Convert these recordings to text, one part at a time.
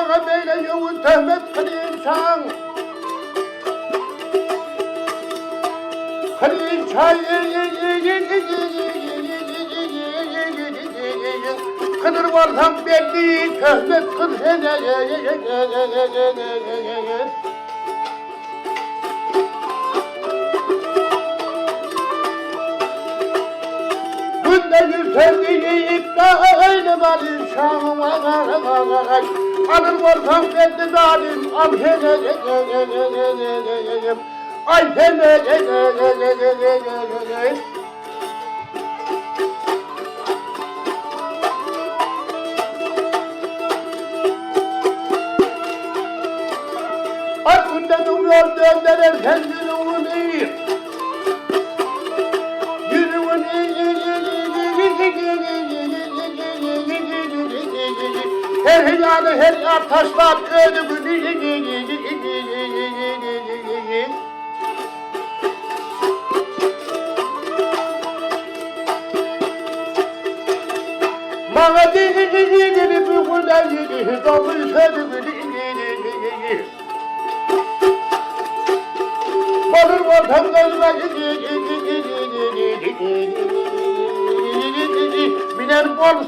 bana böyle yoğun töhmet kılıysan. Kılıysan kıdır varsam belli töhmet kıl. Sevdiğim aynı varım şahıma alır varsam belli zalim ay aklında duruyor döndürürken yürüğünü her yanı her yer taşlar ölümünü bana değil bu kadar yedi doğru balır vatandaşlar biner bol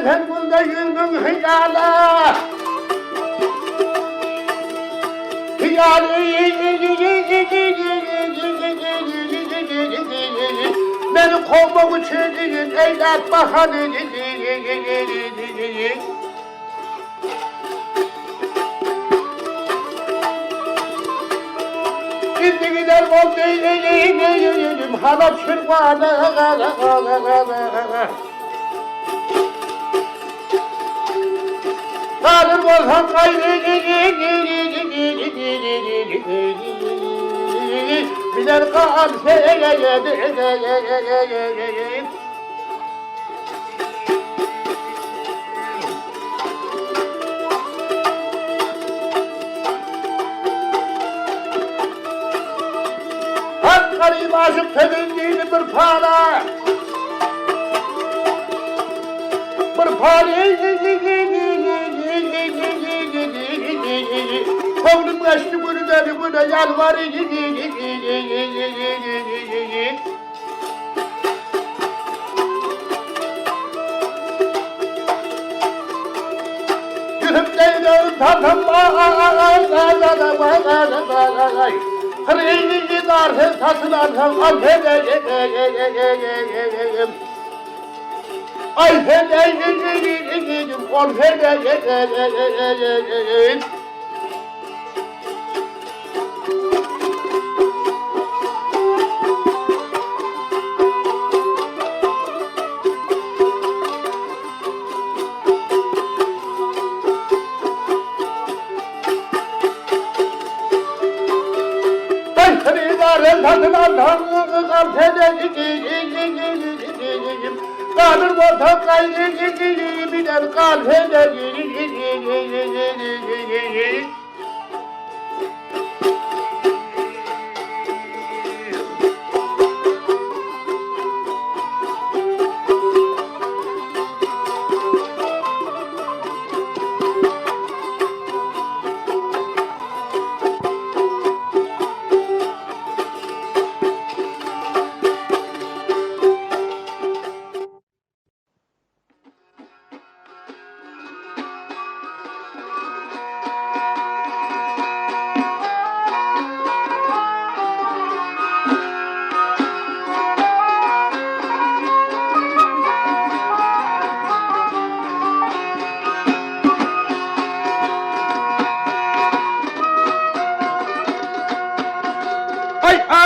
sen bunda yürümün hıyala beni kovmak için eylet bakanı şimdi gider oldu halam şırvana alır varsam biler kal hak garip aşık temenniğini bir para Kovdum kaçtı bunu da buna yalvarı Yüzümdeydim tatam Kırıyı darsın satılarsam ay sen on kalır vatandaş kaygı biner kalfeder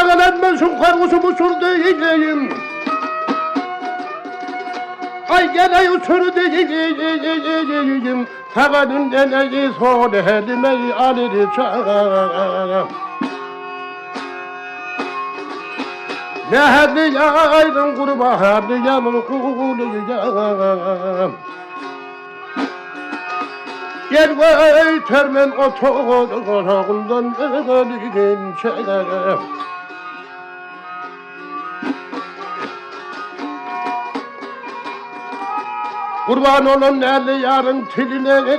ağlanmasın kargusumu surdayım ay gene usurdayım Havanın deneyi son elime alır çağım Ne haddi yaydın kurba haddi yanın kuluyacağım. Gel vay termen otoğundan ölüm çekerim. Kurban olun eli yarın tiline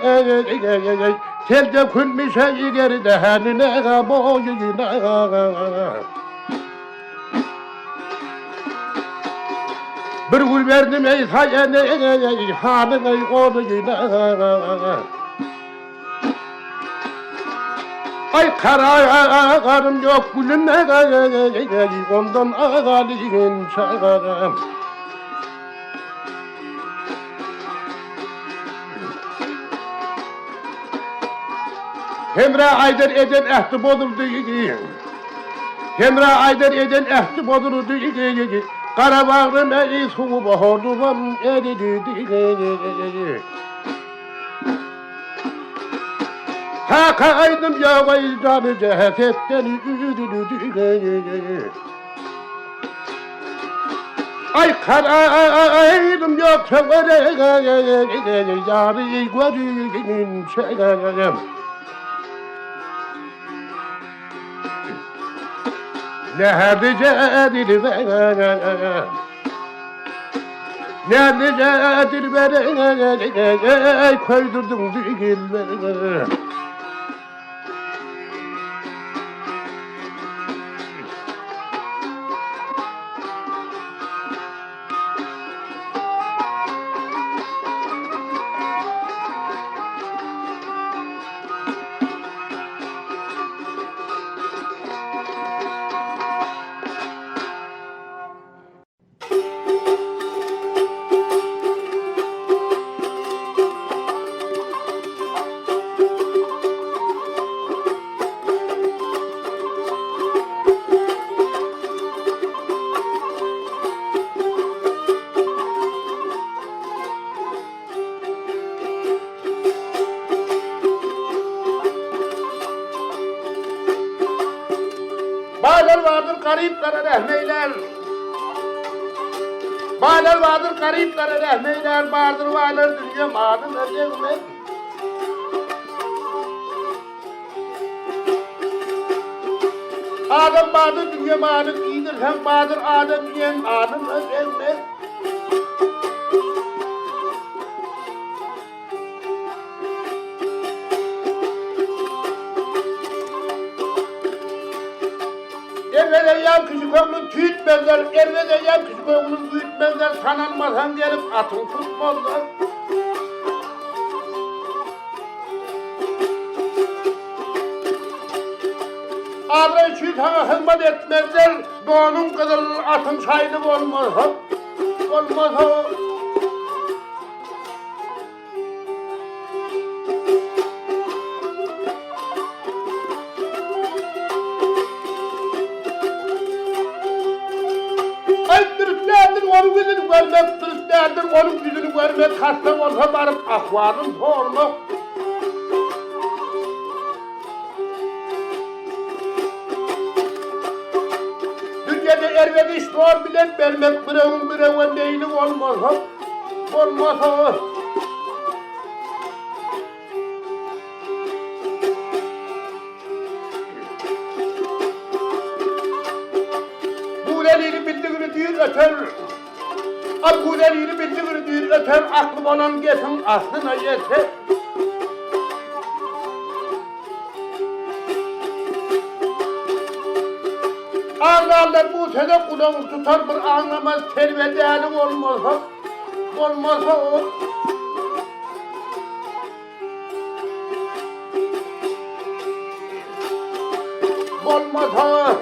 tel dökülmüş geri dehenine boyuna. Bir gül verdim ey sayene hanın ey koluyuna. Ay kara karım yok gülüm ondan ağalayın çağırım. Hemra aydır eden ehdi bozuldu Hemra aydır eden ehdi bozuldu Kara bağrım ey suğu bahorluğum eridi. Ha kaydım ya vicdanı cehesetten Ay karaydım yoksa yarı görün çekerim. Ne hadicedir bana Ne hadicedir bana Koydurdum değil bana Bağlar vardır gariplara rahmeyler. Bağlar vardır gariplara rahmeyler. Vardır vardır dünya malın ödevmek. Adam vardır dünya malın iyidir. Hem vardır adam diyen malın ödevmek. Ervede yan küçük oğlum tüyütmezler, ervede yan küçük oğlum büyütmezler, tanınmazsan gelip atın tutmazlar. Ağrı çüyüt hava hizmet etmezler, doğunun kızıl atın sayılıp olmaz. Olmaz o. Onun yüzünü görmek, turistlerdir, onun yüzünü görmek, hastam olsa varıp ahvalım sormak. Dünyada ervedi işler bilen vermek, birevin neyli olmasa, olmasa. Bu deliğini bildiğini değil öter. Bu deliğini bildiğini değil öter, aklım olan gelsin aslına yeter. Ağlarlar bu sene kulağını tutar, bir anlamaz tervedeğini olmazsa, olmazsa o. Olmazsa.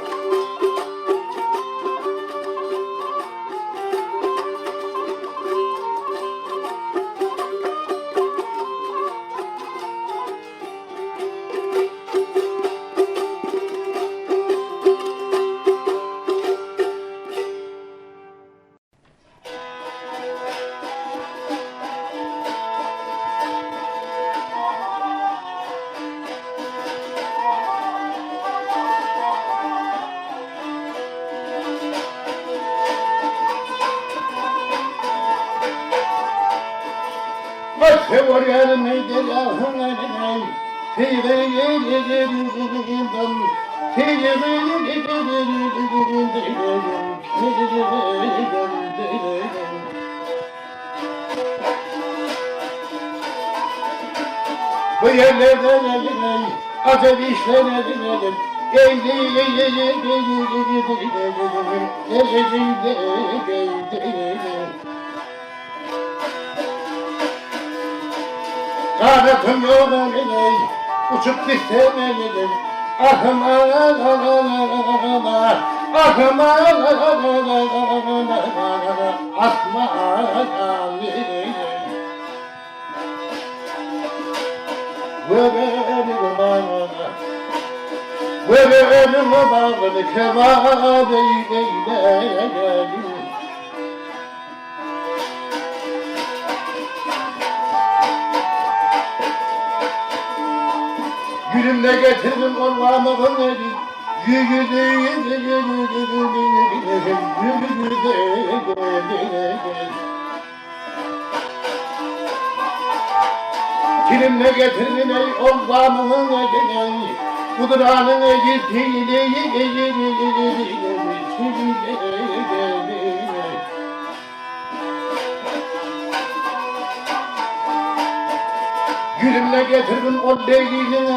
Bu yerlerden acep işlenelim. Kanatım yok uçup gitmeyelim. Ahım ahım asma Verelim bağlı kevabeyi eyleyelim. Gülümle getirdim ormanımın eli. Kilimle getirdin ey ormanımın eli. Kuduranın gittiğini Gülümle getirdim o leylinin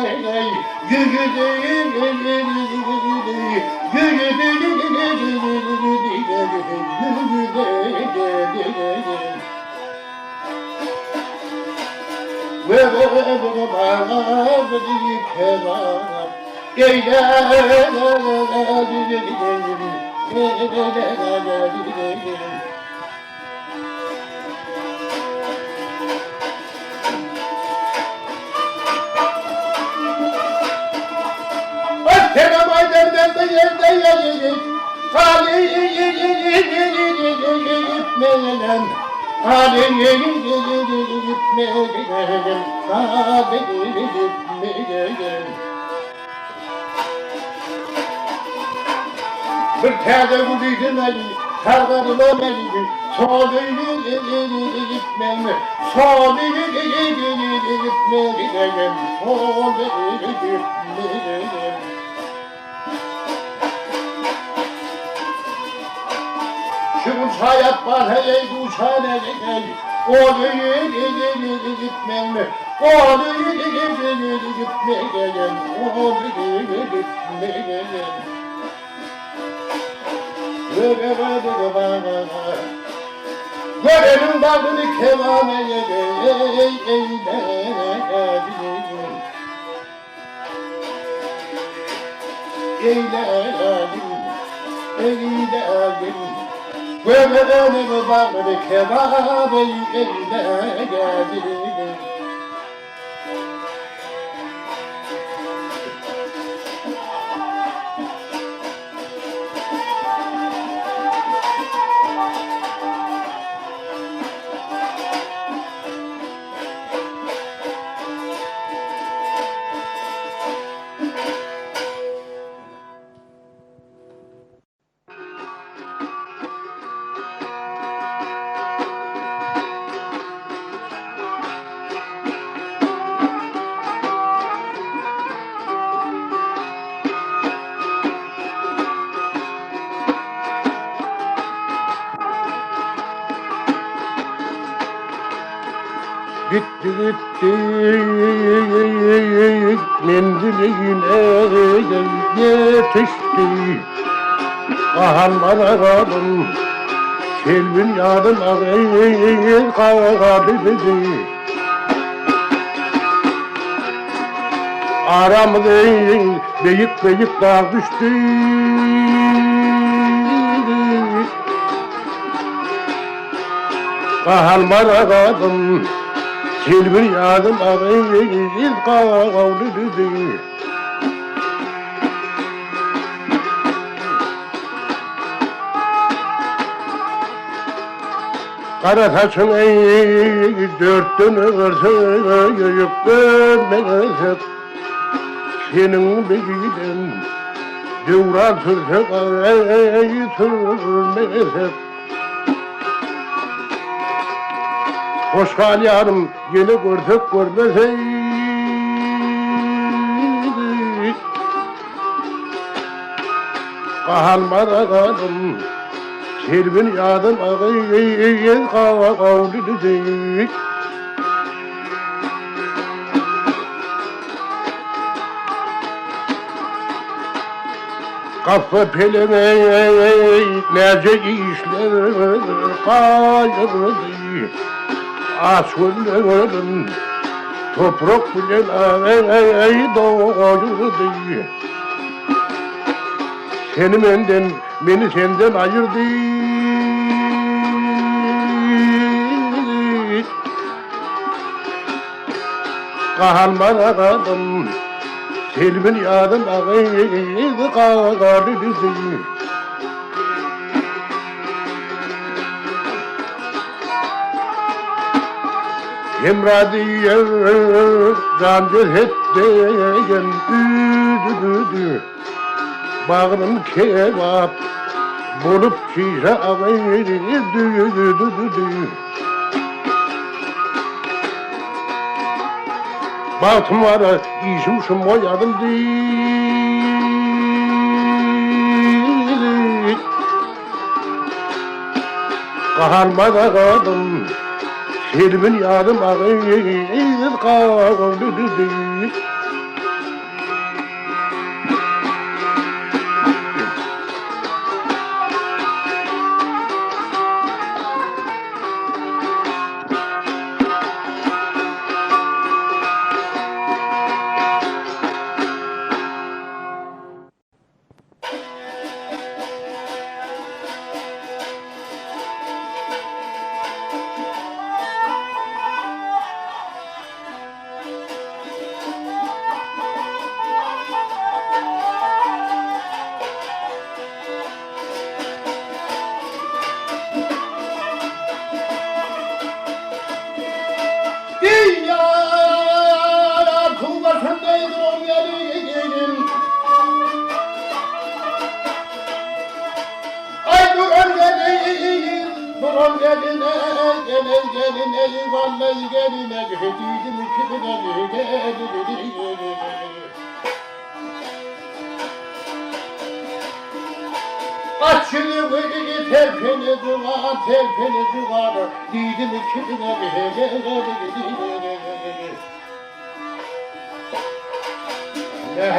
ve bana bir kenar bir tane gülüydüm eli, tarlarım eli, soluyum gitmem, soluyum gitmem, soluyum gitmem. Şu hayat bana ey kuşan ey, soluyum gitmem, soluyum gitmem, soluyum gitmem. Görelim bağını kemameye eyleyelim. Görelim bağını kemameye eyleyelim. Gitti mendiline yetişti. Kahanlara kelbin yarın ağır kalbidi. Aramda büyük büyük dağ düştü. Kahanlara kelbin yarın ağır kalbidi. Kara saçın dört dönürse yüklenmez. Senin bilgiden devran sürse sürmez. Hoş hali hanım yeni gördük görmeseydik. Kahalmada kaldım, Selvin yadım ağıyın kavlidik. Kafa peleme nece işler kayırdı. Asıllarım toprak bilen doğurdu. Seni benden, beni senden ayırdı. Kahalmana kaldım, Selvin yadım ağıydı kavlidik. Emradiye zancır ettiğin üdüdü. Bağrım kebap bulup şişe ağıydı düdüdü. Baktım var işim şu boyadım değil. Kahalmada kaldım, Selvin yadım ağıydı kavlidik. Geline vallahi geline gidiydim kibine açılığı terpeni duvar diydim kibine ne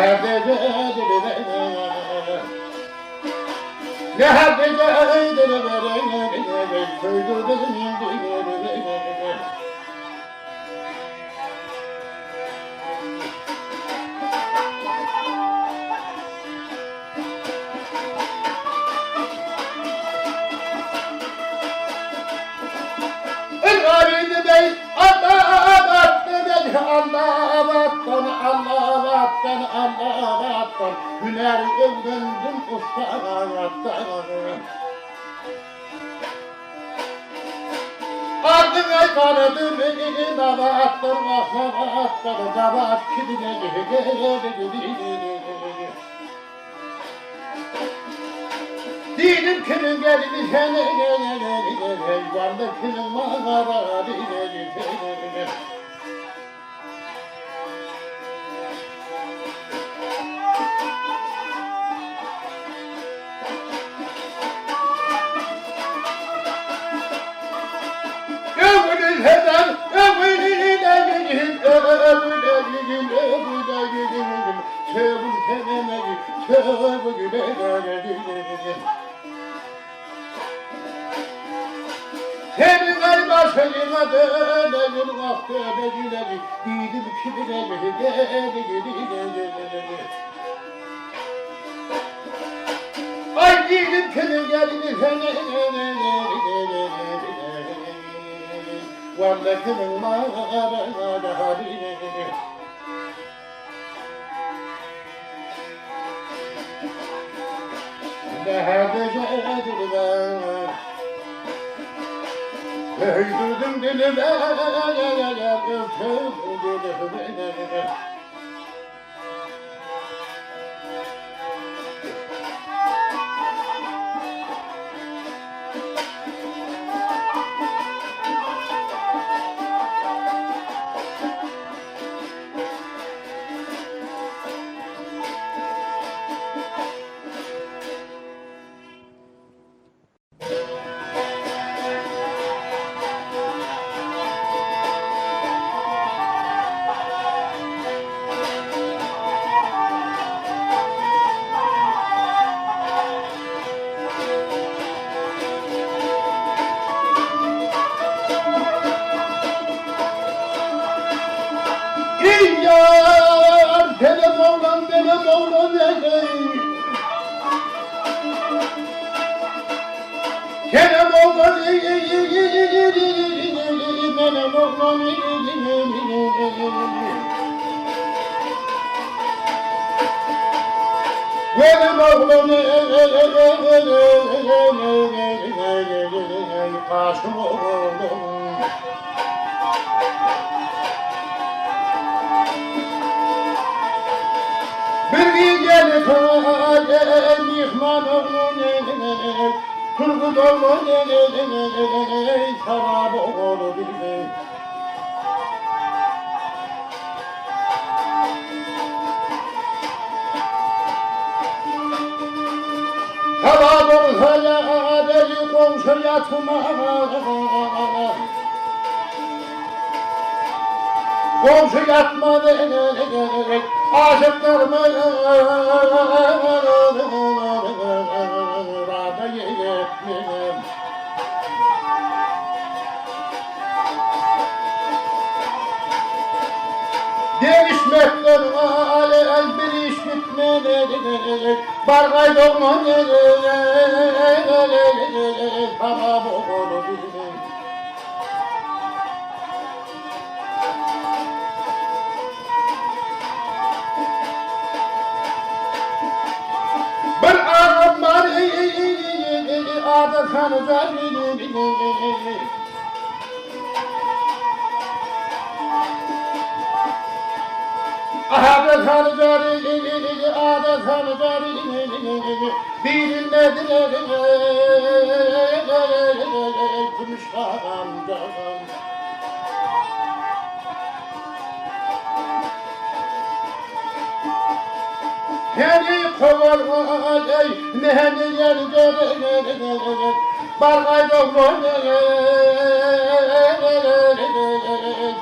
Allah'tan hüner öğrendim ustalardan. Ardına kanadım davatlar vahavatlar davat kibine dinim kimin gelini sene eyvallah kimin mağara senin ay başına dönelim vakti ödeylerim didim kibine ay didim kimin gelini seni vallahi kimin mağarada haline ne hadecedir ben öldürdüm dilime öldürdüm dilime oğlan benim oğlan benim oğlan benim oğlan benim oğlan kaşım oğlum bir geceli kalem mihman oğlum Turgut oğlum sarab oğlum Sabah olsa ya deli komşu yatmaz Komşu yatmaz aşıklarımı Rada yetmem Gelişmekler alel bir iş bitmedi Bargay doğma Tamam oğlu bizim Bir ağam var adı sanacak Adı sanacak adı sanacak birindedir gümüş ağamcan Heni kovar aley nehni yerinde Bargay doğru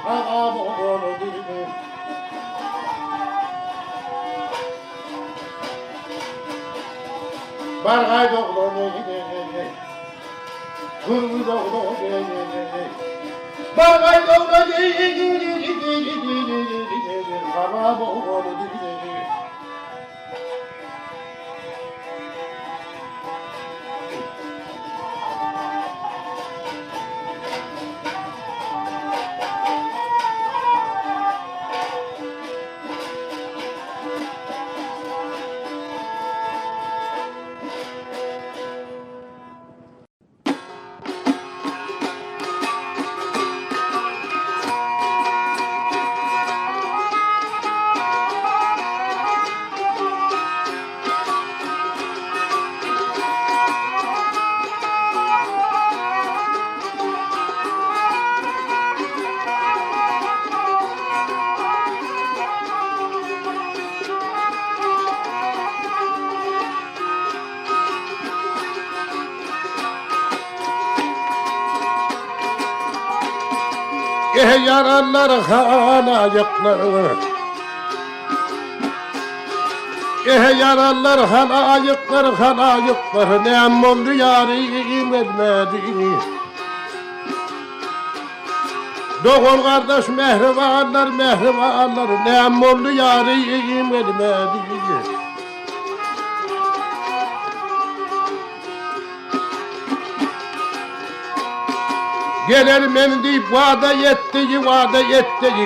Ağam oğlu gibi Bargay doğru Turgut oğlu Bargay doğru Ağam oğlu gibi Yaralar halayıkları yaralar halayıkları Ne oldu yarim ölmedi Doğul kardeş mehribanlar Ne oldu yarim ölmedi Gelir men deyip vada yetti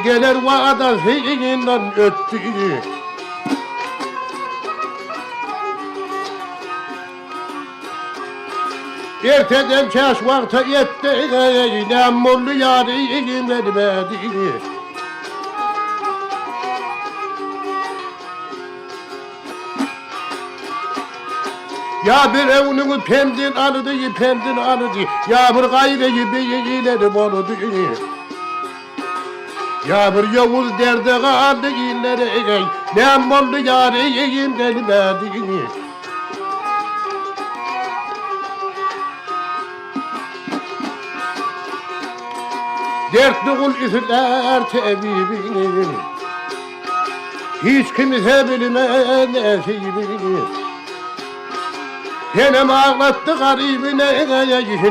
Gelir vada fiilinden öttü Erteden keş vakti yetti Ne mullu yarim vermedi Ya bir evnunu pendin alıdı Ya bir gayrı gibi ileri boludu Ya bir Yavuz derde kaldı ileri Ne oldu yarim gelmedi Dertli kul ister tebibini Hiç kimse bilmez nesibini Senem ağlattı garibine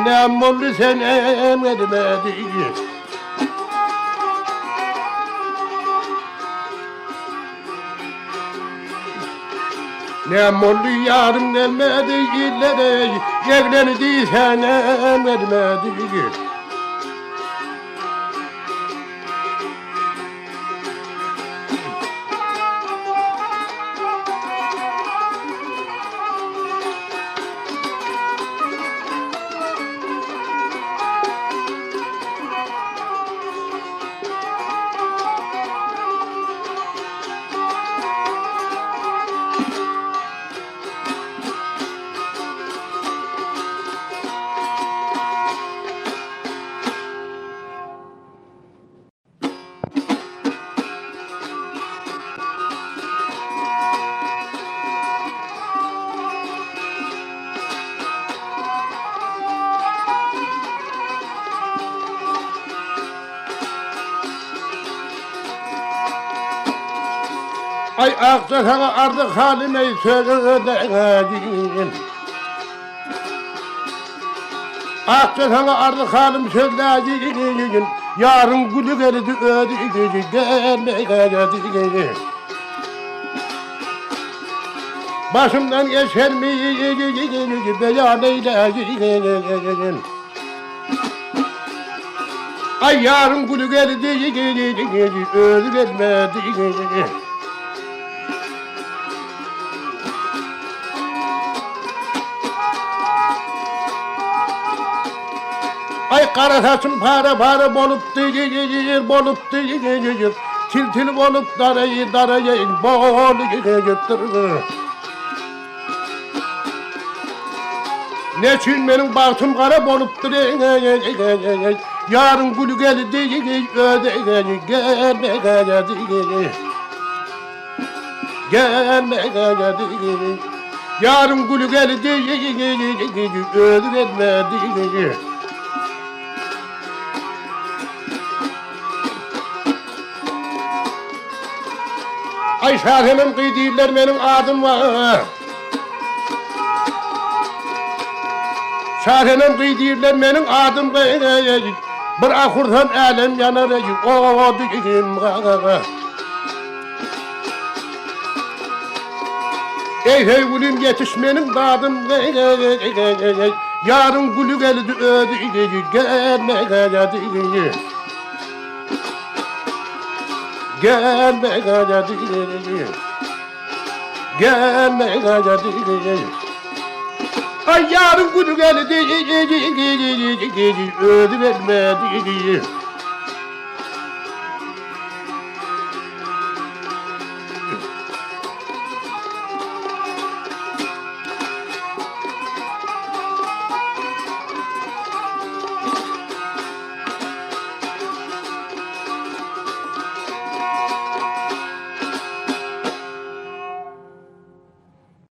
Ne oldu sen emredmedi Ne mollu yarım gelmedi illere, evlenidiysen vermedi. Ay aksa sana artık halime söyleyin. Aksa sana artık halim söyleyin. Yarın gülü geldi ödü geldi. Başımdan geçer mi beyan eyleyin. Ay yarın gülü geldi ödü gelmedi. Ay kara saçım para bolup til bolup darayı bolup neçin benim bahtım kara bolup yarın gülü geldi gelme yarın gülü geldi öldürmedi. Ay şahemem kıydılar benim adım var. Şahemem kıydılar benim adım var. Bir ahurdan elem yanar o digim. Hey gülüm yetişmenin dadım. Yarın gülü geldi ödü gelme geldi. Gelme geldi. Ay yarın gülü geldi ödü vermedi.